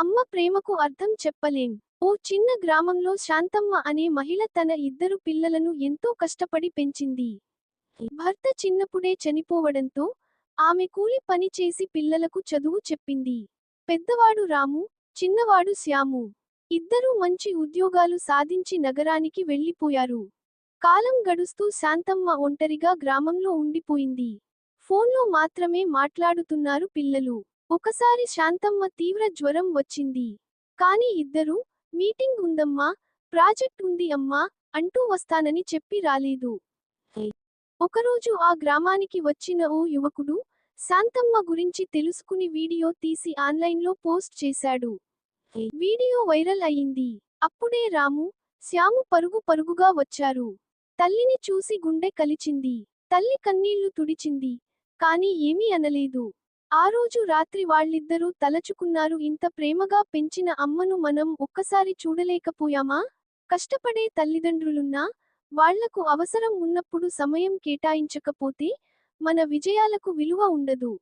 అమ్మ ప్రేమకు అర్థం చెప్పలేం. ఓ చిన్న గ్రామంలో శాంతమ్మ అనే మహిళ తన ఇద్దరు పిల్లలను ఎంతో కష్టపడి పెంచింది. భర్త చిన్నప్పుడే చనిపోవడంతో ఆమె కూలి పని చేసి పిల్లలకు చదువు చెప్పింది. పెద్దవాడు రాము, చిన్నవాడు శ్యాము. ఇద్దరూ మంచి ఉద్యోగాలు సాధించి నగరానికి వెళ్లిపోయారు. కాలం గడుస్తూ శాంతమ్మ ఒంటరిగా గ్రామంలో ఉండిపోయింది. ఫోన్లో మాత్రమే మాట్లాడుతున్నారు పిల్లలు. ఒకసారి శాంతమ్మ తీవ్ర జ్వరం వచ్చింది. కాని ఇద్దరూ, మీటింగ్ ఉందమ్మా, ప్రాజెక్ట్ ఉంది అమ్మా అంటూ వస్తానని చెప్పి రాలేదు. ఒకరోజు ఆ గ్రామానికి వచ్చిన ఓ యువకుడు, శాంతమ్మ గురించి తెలుసుకుని వీడియో తీసి ఆన్లైన్లో పోస్ట్ చేశాడు. వీడియో వైరల్ అయింది. అప్పుడే రాము, శ్యాము పరుగు పరుగుగా వచ్చారు. తల్లిని చూసి గుండె కలిచింది. తల్లి కన్నీళ్లు తుడిచింది. కాని ఏమీ అనలేదు. ఆ రోజు రాత్రి వాళ్ళిద్దరూ తలచుకున్నారు, ఇంత ప్రేమగా పెంచిన అమ్మను మనం ఒక్కసారి చూడలేకపోయామా? కష్టపడే తల్లిదండ్రులున్నా, వాళ్లకు అవసరం ఉన్నప్పుడు సమయం కేటాయించకపోతే మన విజయాలకు విలువ ఉండదు.